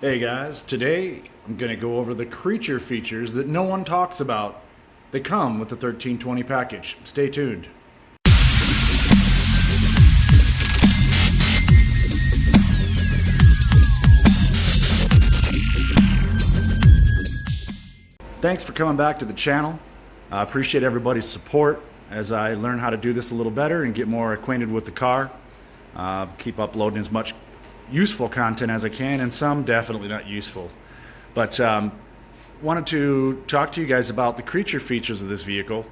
Hey guys, today I'm going to go over the creature features that no one talks about. They come with the 1320 package. Stay tuned. Thanks for coming back to the channel. I appreciate everybody's support as I learn how to do this a little better and get more acquainted with the car. Keep uploading as much useful content as I can, and some definitely not useful. But wanted to talk to you guys about the creature features of this vehicle.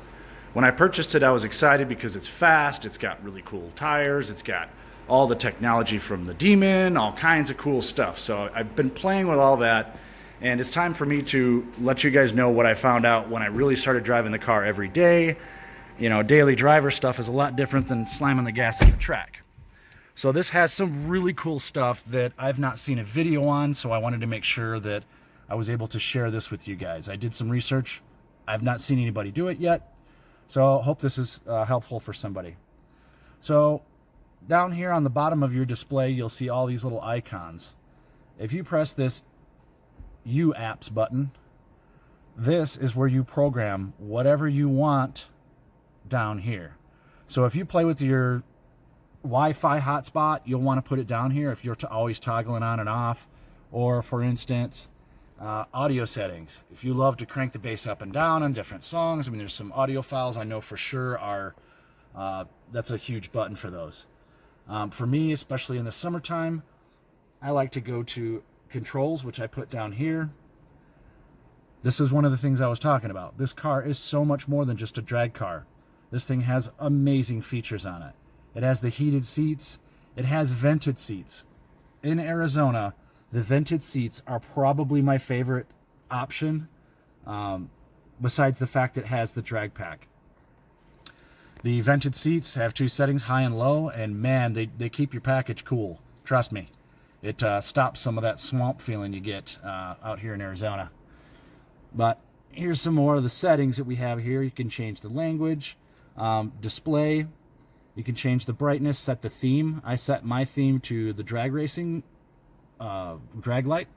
When I purchased it, I was excited because it's fast, it's got really cool tires, it's got all the technology from the Demon, all kinds of cool stuff. So I've been playing with all that, and it's time for me to let you guys know what I found out when I really started driving the car every day. You know, daily driver stuff is a lot different than slamming the gas on the track. So this has some really cool stuff that I've not seen a video on, so I wanted to make sure that I was able to share this with you guys. I did some research. I've not seen anybody do it yet, so I hope this is helpful for somebody. So down here on the bottom of your display, you'll see all these little icons. If you press this U Apps button, this is where you program whatever you want down here. So if you play with your Wi-Fi hotspot, you'll want to put it down here if you're always toggling on and off. Or for instance, audio settings. If you love to crank the bass up and down on different songs, I mean, there's some audio files I know for sure are, that's a huge button for those. For me, especially in the summertime, I like to go to controls, which I put down here. This is one of the things I was talking about. This car is so much more than just a drag car. This thing has amazing features on it. It has the heated seats. It has vented seats. In Arizona, the vented seats are probably my favorite option, besides the fact that it has the drag pack. The vented seats have two settings, high and low, and man, they keep your package cool. Trust me. It stops some of that swamp feeling you get out here in Arizona. But here's some more of the settings that we have here. You can change the language, display. You can change the brightness, set the theme. I set my theme to the drag racing drag light.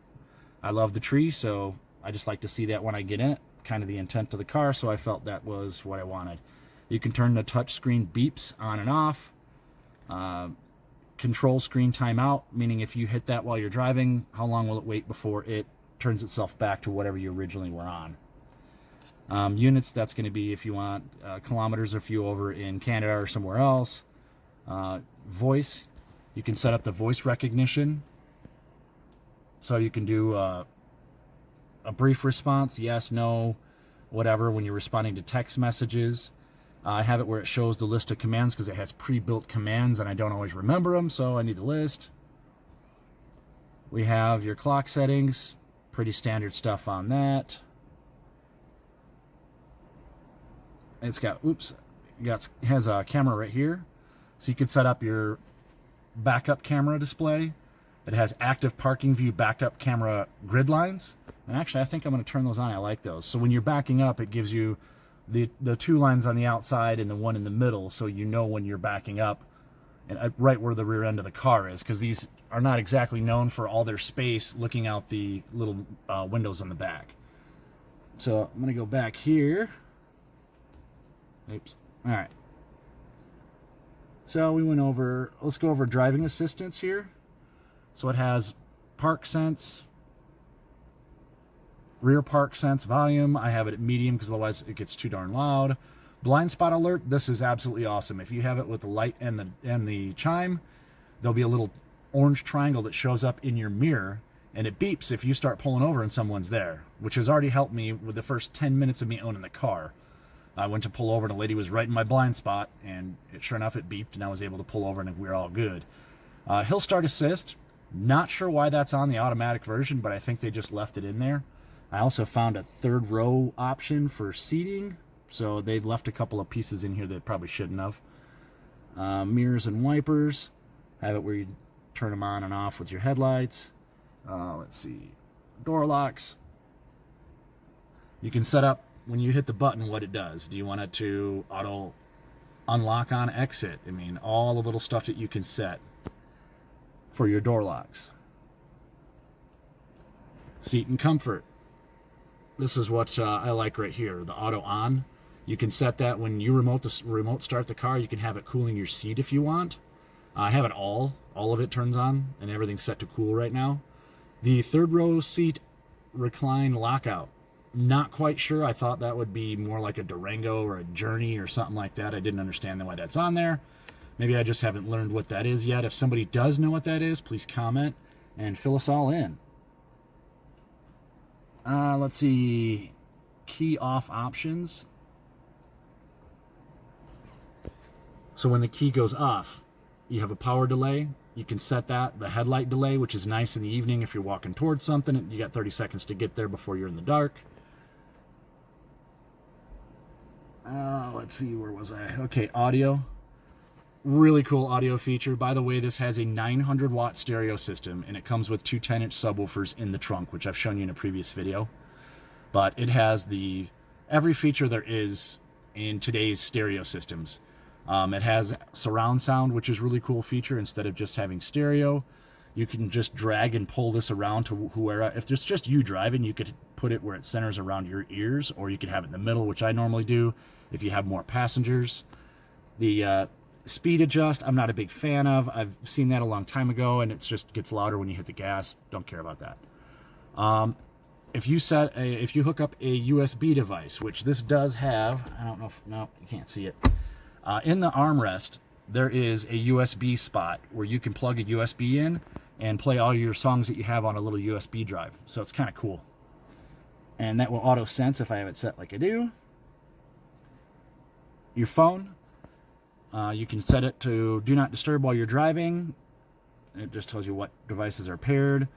I love the tree, so I just like to see that when I get in it. Kind of the intent of the car, so I felt that was what I wanted. You can turn the touchscreen beeps on and off. Control screen timeout, meaning if you hit that while you're driving, how long will it wait before it turns itself back to whatever you originally were on. Units, that's going to be if you want kilometers or if you over in Canada or somewhere else. Voice, you can set up the voice recognition. So you can do a brief response, yes, no, whatever, when you're responding to text messages. I have it where it shows the list of commands because it has pre-built commands and I don't always remember them, so I need a list. We have your clock settings, pretty standard stuff on that. It's got, has a camera right here. So you can set up your backup camera display. It has active parking view backed up camera grid lines. And actually, I think I'm going to turn those on. I like those. So when you're backing up, it gives you the two lines on the outside and the one in the middle, so you know when you're backing up and right where the rear end of the car is, because these are not exactly known for all their space looking out the little windows on the back. So I'm going to go back here. Oops. All right. So we went over, let's go over driving assistance here. So it has park sense, rear park sense, volume. I have it at medium because otherwise it gets too darn loud. Blind spot alert. This is absolutely awesome. If you have it with the light and the chime, there'll be a little orange triangle that shows up in your mirror, and it beeps if you start pulling over and someone's there, which has already helped me with the first 10 minutes of me owning the car. I went to pull over and a lady was right in my blind spot, and sure enough, it beeped, and I was able to pull over, and we were all good. Hill start assist. Not sure why that's on the automatic version, but I think they just left it in there. I also found a third row option for seating, so they've left a couple of pieces in here that probably shouldn't have. Mirrors and wipers. Have it where you turn them on and off with your headlights. Let's see. Door locks. You can set up when you hit the button what it does. Do you want it to auto unlock on exit? I mean, all the little stuff that you can set for your door locks. Seat and comfort. This is what I like right here, the auto on. You can set that when you remote start the car. You can have it cooling your seat if you want. I have it all of it turns on, and everything's set to cool right now. The third row seat recline lockout. Not quite sure. I thought that would be more like a Durango or a Journey or something like that. I didn't understand why that's on there. Maybe I just haven't learned what that is yet. If somebody does know what that is, please comment and fill us all in. Let's see. Key off options. So when the key goes off, you have a power delay. You can set that, the headlight delay, which is nice in the evening if you're walking towards something. You got 30 seconds to get there before you're in the dark. Let's see, where was I? Okay, audio. Really cool audio feature. By the way, this has a 900-watt stereo system, and it comes with two 10-inch subwoofers in the trunk, which I've shown you in a previous video. But it has every feature there is in today's stereo systems. It has surround sound, which is a really cool feature. Instead of just having stereo, you can just drag and pull this around to whoever. If there's just you driving, you could put it where it centers around your ears, or you could have it in the middle, which I normally do if you have more passengers. The speed adjust, I'm not a big fan of. I've seen that a long time ago, and it just gets louder when you hit the gas. Don't care about that. If you hook up a USB device, which this does have, I don't know if, no, you can't see it. In the armrest, there is a USB spot where you can plug a USB in and play all your songs that you have on a little USB drive. So it's kind of cool. And that will auto sense if I have it set like I do. Your phone, you can set it to do not disturb while you're driving. It just tells you what devices are paired.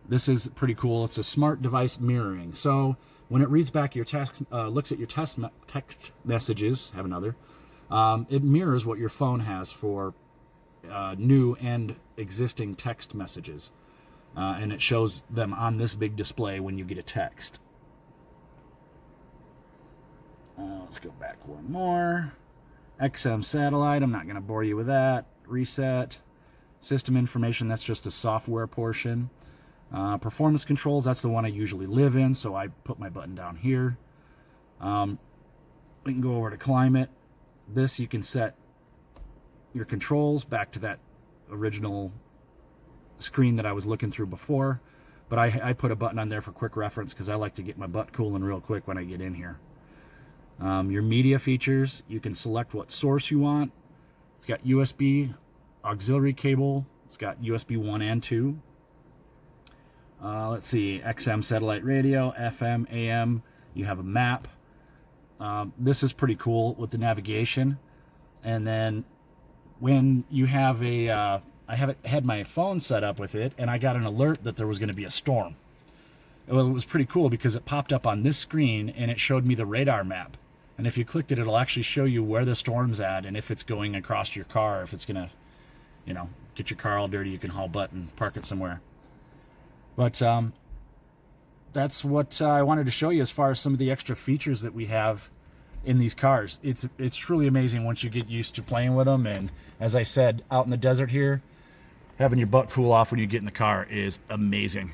This is pretty cool. It's a smart device mirroring. So when it reads back your text, looks at your text messages, have another, it mirrors what your phone has for new and existing text messages. And it shows them on this big display when you get a text. Let's go back one more. XM satellite, I'm not going to bore you with that. Reset. System information, that's just the software portion. Performance controls, that's the one I usually live in, so I put my button down here. We can go over to climate. This, you can set your controls back to that original screen that I was looking through before. But I put a button on there for quick reference because I like to get my butt cooling real quick when I get in here. Your media features, you can select what source you want. It's got USB auxiliary cable. It's got USB 1 and 2. Let's see, XM satellite radio, FM, AM. You have a map. This is pretty cool with the navigation. And then when you have I had my phone set up with it, and I got an alert that there was going to be a storm. Well, it was pretty cool because it popped up on this screen and it showed me the radar map. And if you clicked it, it'll actually show you where the storm's at and if it's going across your car, if it's going to, get your car all dirty, you can haul butt and park it somewhere. But that's what I wanted to show you as far as some of the extra features that we have in these cars. It's truly amazing once you get used to playing with them. And as I said, out in the desert here, having your butt cool off when you get in the car is amazing.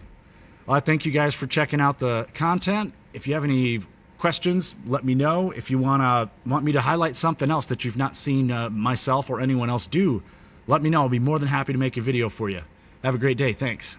Well, I thank you guys for checking out the content. If you have any questions, let me know. If you want me to highlight something else that you've not seen myself or anyone else do, let me know. I'll be more than happy to make a video for you. Have a great day. Thanks.